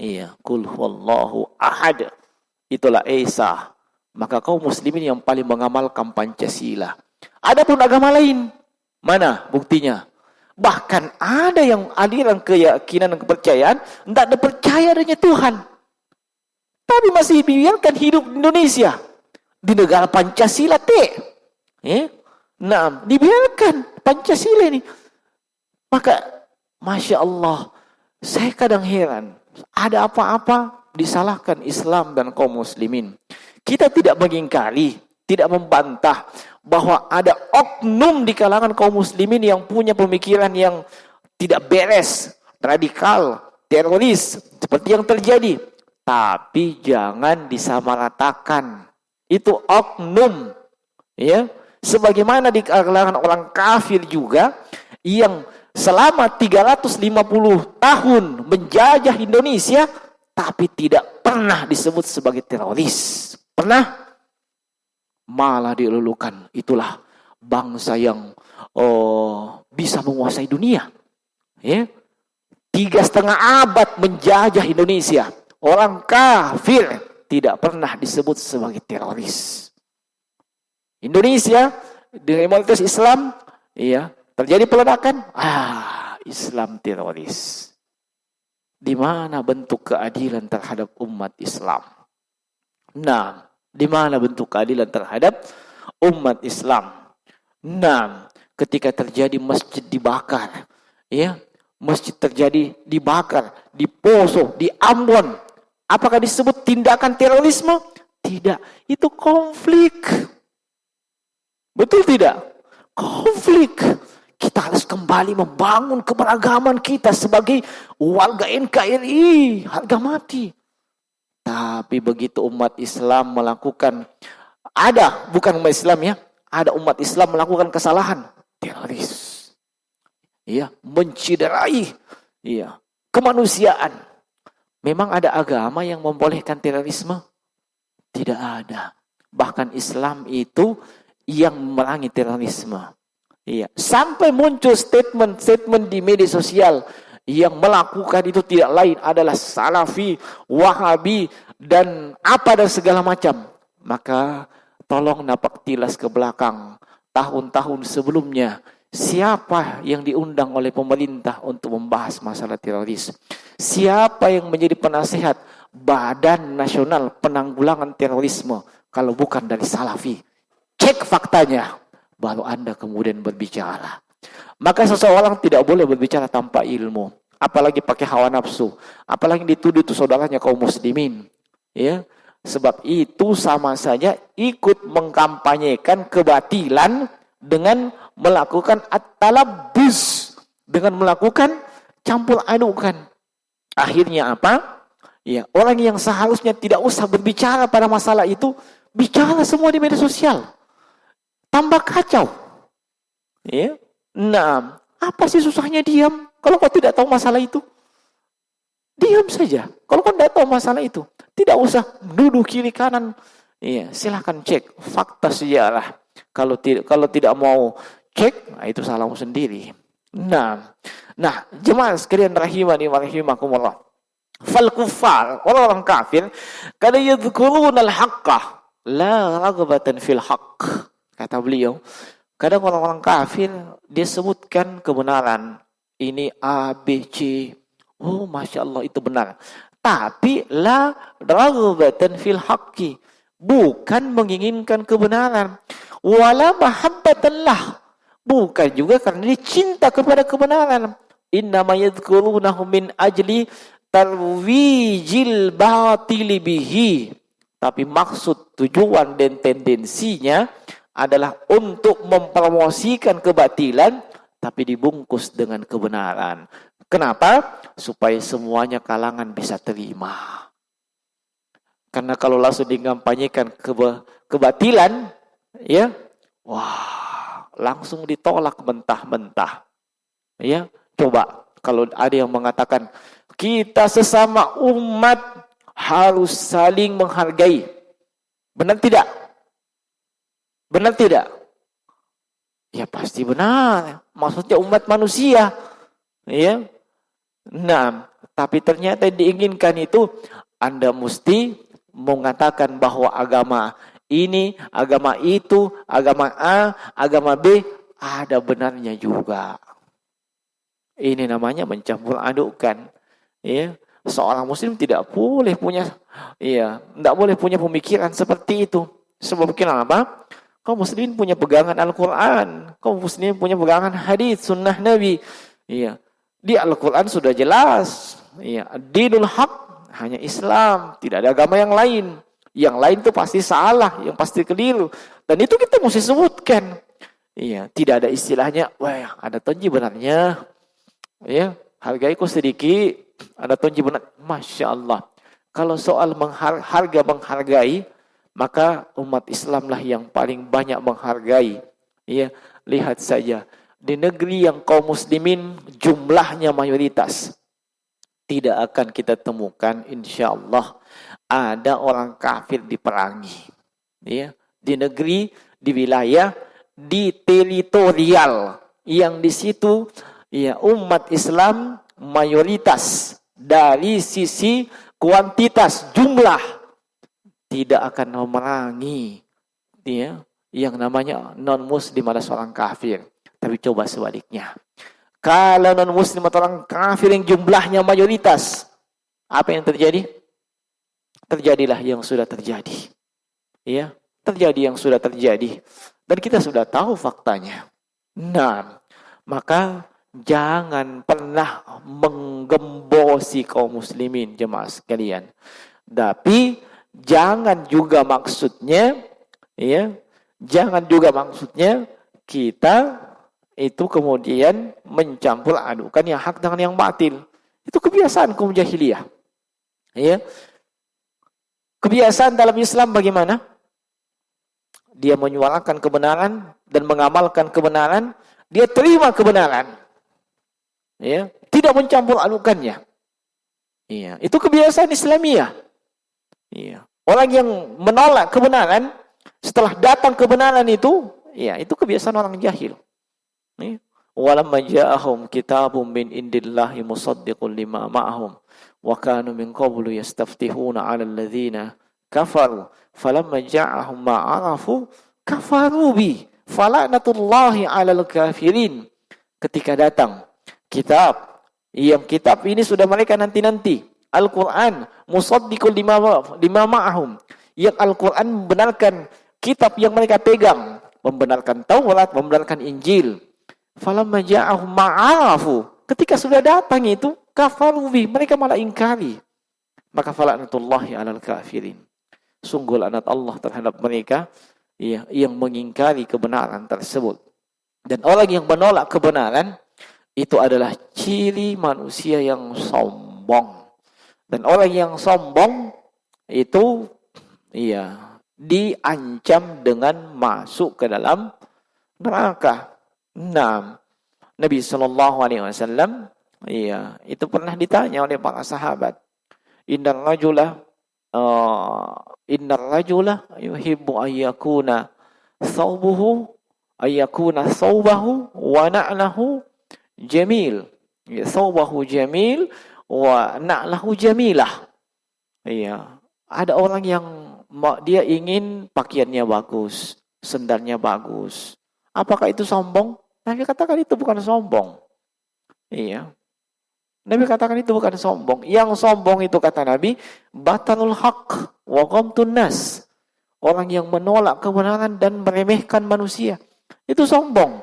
Speaker 1: Iya, kul huwallahu ahad. Itulah Esa. Maka kaum muslimin yang paling mengamalkan Pancasila. Adapun agama lain, mana buktinya? Bahkan ada yang aliran keyakinan dan kepercayaan tidak ada percaya adanya Tuhan. Tapi masih dibiarkan hidup di Indonesia. Di negara Pancasila Nah, dibiarkan Pancasila ini. Maka, Masya Allah, saya kadang heran. Ada apa-apa disalahkan Islam dan kaum muslimin. Kita tidak mengingkari, tidak membantah bahwa ada oknum di kalangan kaum muslimin yang punya pemikiran yang tidak beres, radikal, teroris, seperti yang terjadi. Tapi jangan disamaratakan. Itu oknum. Ya, sebagaimana di kalangan orang kafir juga yang selama 350 tahun menjajah Indonesia tapi tidak pernah disebut sebagai teroris. Pernah? Malah dilulukan. Itulah bangsa yang bisa menguasai dunia. Ya. 3,5 abad menjajah Indonesia. Orang kafir tidak pernah disebut sebagai teroris. Indonesia dengan mayoritas Islam, ya, terjadi peledakan, Islam teroris. Di mana bentuk keadilan terhadap umat Islam? Nah, di mana bentuk keadilan terhadap umat Islam? Nah, ketika terjadi masjid dibakar, ya, masjid terjadi dibakar di Poso, di Ambon, apakah disebut tindakan terorisme? Tidak, itu konflik. Betul tidak? Konflik. Kita harus kembali membangun keberagaman kita sebagai warga NKRI, harga mati. Tapi begitu umat Islam melakukan, bukan umat Islam ya, ada umat Islam melakukan kesalahan, teroris. Ya, menciderai, ya, kemanusiaan. Memang ada agama yang membolehkan terorisme? Tidak ada. Bahkan Islam itu yang memerangi terorisme. Iya, sampai muncul statement di media sosial yang melakukan itu tidak lain adalah Salafi, Wahabi, dan apa dan segala macam. Maka tolong napak tilas ke belakang tahun-tahun sebelumnya. Siapa yang diundang oleh pemerintah untuk membahas masalah teroris? Siapa yang menjadi penasehat Badan Nasional Penanggulangan Terorisme kalau bukan dari Salafi? Cek faktanya, baru Anda kemudian berbicara. Maka seseorang tidak boleh berbicara tanpa ilmu, apalagi pakai hawa nafsu, apalagi dituduh itu saudaranya kaum muslimin. Ya, sebab itu sama saja ikut mengkampanyekan kebatilan dengan melakukan at-talabbus, dengan melakukan campur adukan. Akhirnya apa? Ya, orang yang seharusnya tidak usah berbicara pada masalah itu, bicara semua di media sosial. Tambah kacau. Ya. Nah, apa sih susahnya diam? Kalau kau tidak tahu masalah itu, diam saja. Kalau kau tidak tahu masalah itu, tidak usah duduk kiri kanan. Ya, silakan cek fakta sejarah. Kalau tidak mau cek, nah itu salahmu sendiri. Nah, jemaah sekalian rahimani wa rahimakumullah. Fal kuffar, orang-orang kafir, kada yadhkuruna al-haqqa la raghbatan fil haqq. Kata beliau, kadang orang-orang kafir dia sebutkan kebenaran. Ini A, B, C. Oh, Masya Allah, itu benar. Tapi la raghbatan fil haqqi. Bukan menginginkan kebenaran. Wala mahabbatan lah. Bukan juga karena dia cinta kepada kebenaran. Innama yadhkurunahu min ajli tarwijil batili bihi. Tapi maksud, tujuan dan tendensinya adalah untuk mempromosikan kebatilan tapi dibungkus dengan kebenaran. Kenapa? Supaya semuanya kalangan bisa terima. Karena kalau langsung dikampanyekan kebatilan, ya, wah, langsung ditolak mentah-mentah. Ya, coba kalau ada yang mengatakan kita sesama umat harus saling menghargai. Benar tidak? Benar tidak? Ya pasti benar. Maksudnya umat manusia. Ya. Nah, Tapi ternyata yang diinginkan itu Anda mesti mengatakan bahwa agama ini, agama itu, agama A, agama B ada benarnya juga. Ini namanya mencampur adukkan. Ya, seorang muslim tidak boleh punya tidak boleh punya pemikiran seperti itu. Sebab kenapa? Kaum muslimin punya pegangan Al-Qur'an, kaum muslimin punya pegangan hadis sunnah Nabi. Iya. Di Al-Qur'an sudah jelas, dinul haq hanya Islam, tidak ada agama yang lain. Yang lain itu pasti salah, yang pasti keliru. Dan itu kita mesti sebutkan. Iya, tidak ada istilahnya, wah, ada tonji benarnya. Ya, hargaiku sedikit, ada tonji benar. Masya Allah. Kalau soal menghargai, maka umat Islamlah yang paling banyak menghargai. Ya, lihat saja di negeri yang kaum muslimin jumlahnya mayoritas, tidak akan kita temukan insya Allah ada orang kafir diperangi. Ya, di negeri, di wilayah, di teritorial yang di situ umat Islam mayoritas dari sisi kuantitas jumlah tidak akan memerangi yang namanya non-muslim adalah seorang kafir. Tapi coba sebaliknya. Kalau non-muslim atau orang kafir yang jumlahnya mayoritas, apa yang terjadi? Terjadilah yang sudah terjadi. Ya, terjadi yang sudah terjadi. Dan kita sudah tahu faktanya. Nah, maka jangan pernah menggembosi kaum muslimin, jemaah sekalian. Tapi jangan juga maksudnya kita itu kemudian mencampur adukan yang hak dengan yang batil. Itu kebiasaan kaum jahiliyah. Ya. Kebiasaan dalam Islam bagaimana? Dia menyuarakan kebenaran dan mengamalkan kebenaran, dia terima kebenaran. Ya, tidak mencampur adukannya. Iya, itu kebiasaan Islamiyah. Iya. Orang yang menolak kebenaran setelah datang kebenaran itu kebiasaan orang jahil. Walamma ja'ahum kitabun min indillahi musaddiqun lima ma'ahum wa kanu min qablu yastaftihuna 'alal ladzina kafaru falamma ja'ahum ma 'arafu kafaru bi fala'natullahi 'alal kafirin. Ketika datang kitab ini sudah mereka nanti-nanti, Al-Quran musaddiqul lima ma'ahum, yang Al-Quran membenarkan kitab yang mereka pegang, membenarkan Taurat, membenarkan Injil. Falamma ja'ahum ma'arafu, ketika sudah datang itu kafaru bi, mereka malah ingkari. Maka fala'natullahi 'alal kafirin, sungguh laknat Allah terhadap mereka yang mengingkari kebenaran tersebut. Dan orang yang menolak kebenaran itu adalah ciri manusia yang sombong. Dan orang yang sombong itu diancam dengan masuk ke dalam neraka. Nah, Nabi SAW itu pernah ditanya oleh para sahabat, Innar rajula yuhibbu ayyakuna thawbahu wa na'lahu jamil. Thawbahu jamil wa na'lahu jamilah. Ada orang yang dia ingin pakaiannya bagus, sendalnya bagus. Apakah itu sombong? Nabi katakan itu bukan sombong. Nabi katakan itu bukan sombong. Yang sombong itu kata Nabi, batalul haq wa ghamtun nas. Orang yang menolak kebenaran dan meremehkan manusia. Itu sombong.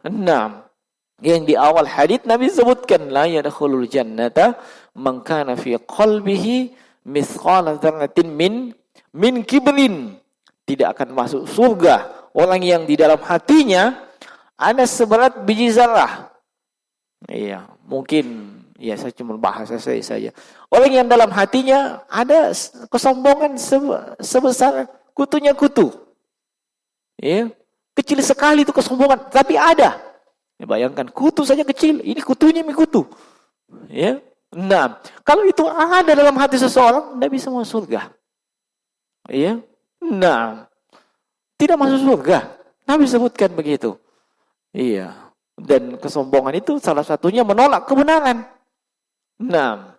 Speaker 1: Enam. Yang di awal hadits Nabi sebutkan, la yadkhulul jannata man kana fi qalbihi mithqala dzarratin min kibrin. Tidak akan masuk surga orang yang di dalam hatinya ada seberat biji zarah. Mungkin saya cuma bahasa saya saja. Orang yang dalam hatinya ada kesombongan sebesar kutunya kutu. Kecil sekali itu kesombongan, tapi ada. Bayangkan, kutu saja kecil, ini kutunya kutu. Nah, kalau itu ada dalam hati seseorang, tidak bisa masuk surga. Nah, tidak masuk surga. Nabi sebutkan begitu. Dan kesombongan itu salah satunya menolak kebenaran. Nah,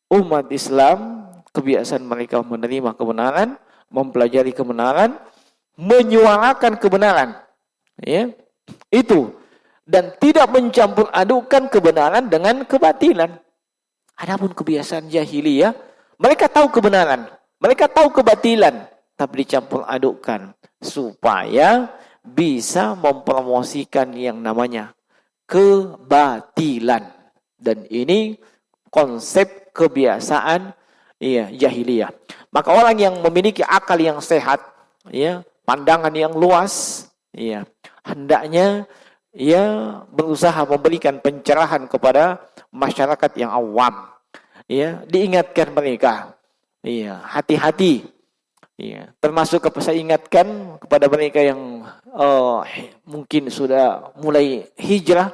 Speaker 1: umat Islam kebiasaan mereka menerima kebenaran, mempelajari kebenaran, menyuarakan kebenaran. Ya, itu. Dan tidak mencampur adukan kebenaran dengan kebatilan. Adapun kebiasaan jahiliyah, mereka tahu kebenaran, mereka tahu kebatilan, tapi dicampur adukkan supaya bisa mempromosikan yang namanya kebatilan. Dan ini konsep kebiasaan jahiliyah. Maka orang yang memiliki akal yang sehat, pandangan yang luas, hendaknya berusaha memberikan pencerahan kepada masyarakat yang awam. Diingatkan mereka. Hati-hati. Termasuk saya ingatkan kepada mereka yang mungkin sudah mulai hijrah,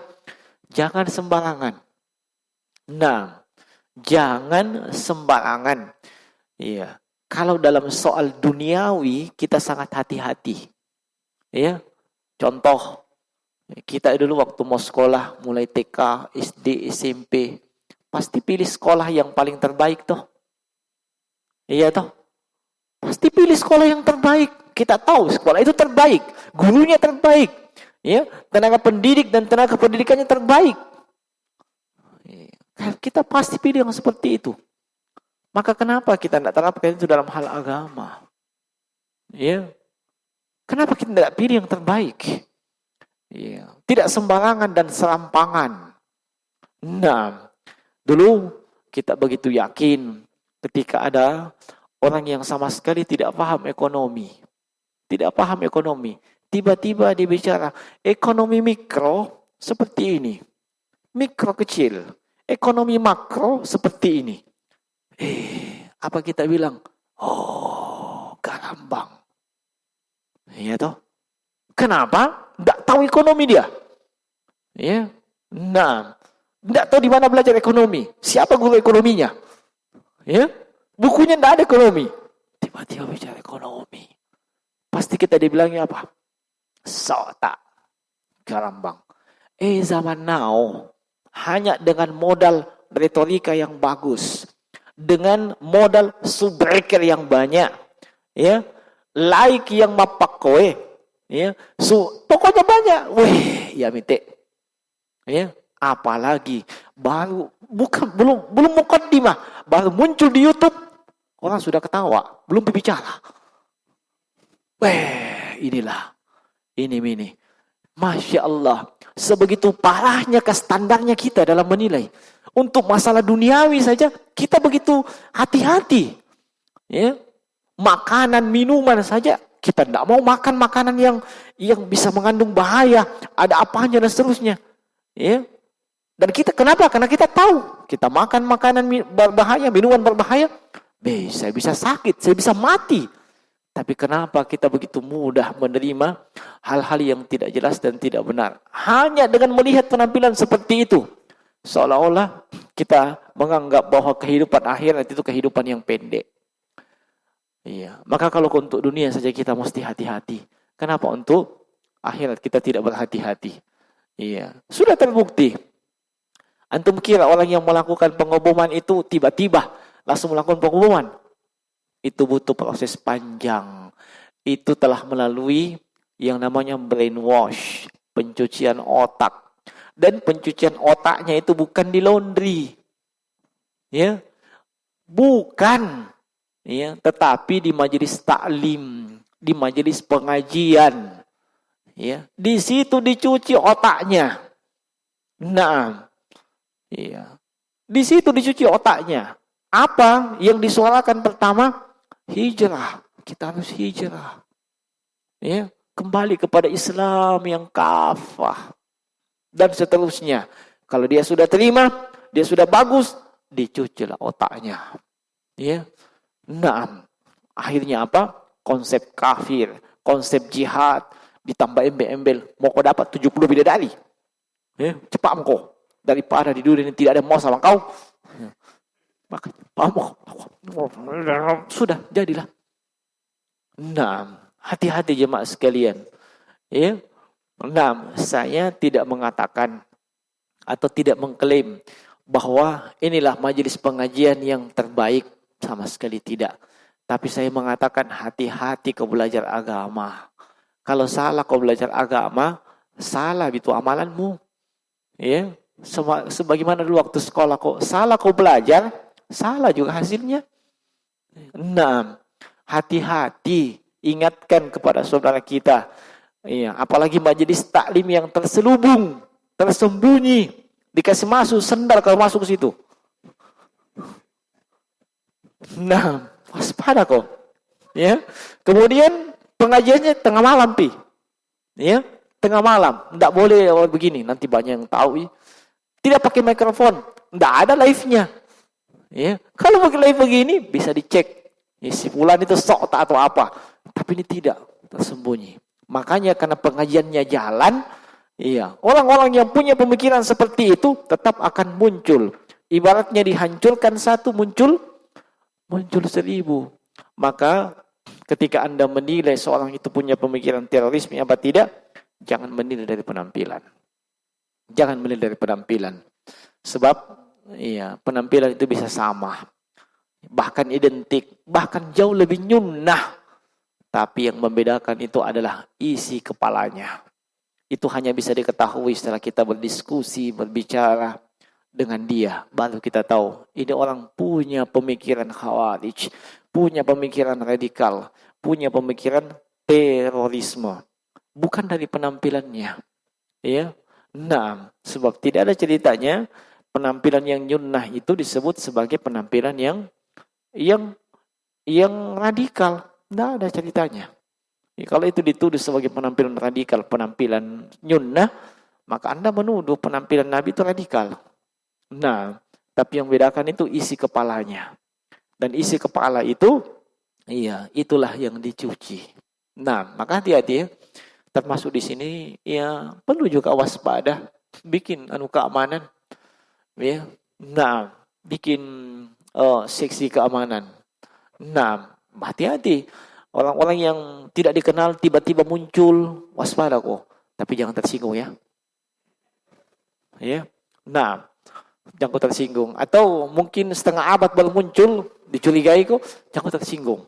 Speaker 1: jangan sembarangan. Nah, jangan sembarangan. Kalau dalam soal duniawi kita sangat hati-hati. Contoh, kita dulu waktu mau sekolah, mulai TK, SD, SMP, pasti pilih sekolah yang paling terbaik toh. Iya toh? Pasti pilih sekolah yang terbaik. Kita tahu sekolah itu terbaik, gurunya terbaik, tenaga pendidik dan tenaga pendidikannya terbaik. Kita pasti pilih yang seperti itu. Maka kenapa kita tidak terapkan itu dalam hal agama? Kenapa kita tidak pilih yang terbaik? Tidak sembarangan dan serampangan. Nah, dulu kita begitu yakin ketika ada orang yang sama sekali tidak paham ekonomi. Tidak paham ekonomi. Tiba-tiba dia bicara, ekonomi mikro seperti ini. Mikro kecil. Ekonomi makro seperti ini. Apa kita bilang? Oh, garambang. Iya toh? Kenapa? Tidak tahu ekonomi dia. Nah, tidak tahu di mana belajar ekonomi. Siapa guru ekonominya? Bukunya tidak ada ekonomi. Tiba-tiba bicara ekonomi. Pasti kita dibilangnya apa? Sota. Garambang. Zaman now, hanya dengan modal retorika yang bagus, dengan modal subbreaker yang banyak, like yang mapak kowe, pokoknya banyak. Apalagi belum mukaddimah, baru muncul di YouTube, orang sudah ketawa, belum berbicara. Ini. Masya Allah, sebegitu parahnya standarnya kita dalam menilai. Untuk masalah duniawi saja, kita begitu hati-hati. Makanan, minuman saja, kita tidak mau makan makanan yang bisa mengandung bahaya, ada apanya dan seterusnya. Dan kita kenapa? Karena kita tahu, kita makan makanan berbahaya, minuman berbahaya, saya bisa sakit, saya bisa mati. Tapi kenapa kita begitu mudah menerima hal-hal yang tidak jelas dan tidak benar? Hanya dengan melihat penampilan seperti itu, seolah-olah kita menganggap bahwa kehidupan akhirat itu kehidupan yang pendek. Maka kalau untuk dunia saja kita mesti hati-hati. Kenapa untuk akhirat kita tidak berhati-hati? Sudah terbukti. Antum kira orang yang melakukan pengeboman itu tiba-tiba langsung melakukan pengeboman? Itu butuh proses panjang. Itu telah melalui yang namanya brainwash, pencucian otak. Dan pencucian otaknya itu bukan di laundry. Bukan. Tetapi di majelis taklim, di majelis pengajian. Di situ dicuci otaknya. Nah, di situ dicuci otaknya. Apa yang disuarakan pertama? Hijrah. Kita harus hijrah. Kembali kepada Islam yang kafah. Dan seterusnya. Kalau dia sudah terima, dia sudah bagus, dicucilah otaknya. Nah, akhirnya apa? Konsep kafir, konsep jihad, ditambah embel-embel. Mau kau dapat 70 bidadari. Cepat engkau. Daripada di dunia ini tidak ada mau sama kau. Maka sudah jadilah. Nah, hati-hati jemaah sekalian. Nah, saya tidak mengatakan atau tidak mengklaim bahwa inilah majelis pengajian yang terbaik, sama sekali tidak. Tapi saya mengatakan hati-hati kau belajar agama. Kalau salah kau belajar agama, salah itu amalanmu. Ya, sebagaimana dulu waktu sekolah kau salah kau belajar, salah juga hasilnya. Nah, hati-hati, ingatkan kepada saudara kita. Iya, apalagi majelis taklim yang terselubung, tersembunyi, dikasih masuk sendal kalau masuk ke situ. Nah, waspada kok. Ya. Kemudian pengajiannya tengah malam, Pi. Ya, tengah malam. Enggak boleh begini, nanti banyak yang tahu. Tidak pakai mikrofon, enggak ada live-nya. Ya, kalau pakai live begini bisa dicek. Ya, si fulan itu sok tak atau apa. Tapi ini tidak, tersembunyi. Makanya karena pengajiannya jalan, iya, orang-orang yang punya pemikiran seperti itu tetap akan muncul. Ibaratnya dihancurkan satu, muncul 1000. Maka ketika Anda menilai seorang itu punya pemikiran terorisme apa tidak, jangan menilai dari penampilan. Jangan menilai dari penampilan. Sebab iya, penampilan itu bisa sama, bahkan identik, bahkan jauh lebih nyunnah. Tapi yang membedakan itu adalah isi kepalanya. Itu hanya bisa diketahui setelah kita berdiskusi, berbicara dengan dia. Baru kita tahu, ini orang punya pemikiran khawarij, punya pemikiran radikal, punya pemikiran terorisme. Bukan dari penampilannya. Ya. Nah, sebab tidak ada ceritanya penampilan yang nyunnah itu disebut sebagai penampilan yang radikal. Tidak ada ceritanya. Ya, kalau itu dituduh sebagai penampilan radikal, penampilan nyunnah, maka Anda menuduh penampilan Nabi itu radikal. Nah, tapi yang bedakan itu isi kepalanya. Dan isi kepala itu, iya, itulah yang dicuci. Nah, maka hati-hati ya. Termasuk di sini, ya perlu juga waspada. Bikin keamanan. Ya. Nah, bikin seksi keamanan. Nah, hati-hati. Orang-orang yang tidak dikenal tiba-tiba muncul, waspada kok. Tapi jangan tersinggung ya. Ya. Nah, jangan tersinggung. Atau mungkin setengah abad baru muncul, dicurigai kok, jangan tersinggung.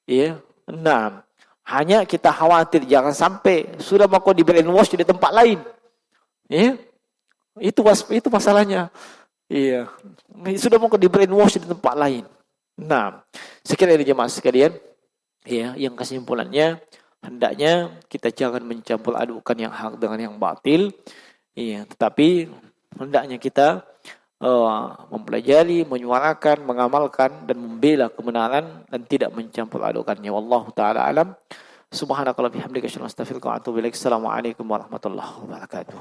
Speaker 1: Ya. Nah, hanya kita khawatir jangan sampai sudah mau di brainwash di tempat lain. Ya. Itu masalahnya. Iya. Sudah mau di brainwash di tempat lain. Nah, sekian dari jemaah sekalian. Ya, yang kesimpulannya hendaknya kita jangan mencampur adukan yang hak dengan yang batil. Iya, tetapi hendaknya kita mempelajari, menyuarakan, mengamalkan dan membela kebenaran dan tidak mencampur adukannya. Wallahu taala alam. Subhanakallahumma bihamdika asyhadu an la ilaha illa anta astaghfiruka wa atubu ilaik. Assalamualaikum warahmatullahi wabarakatuh.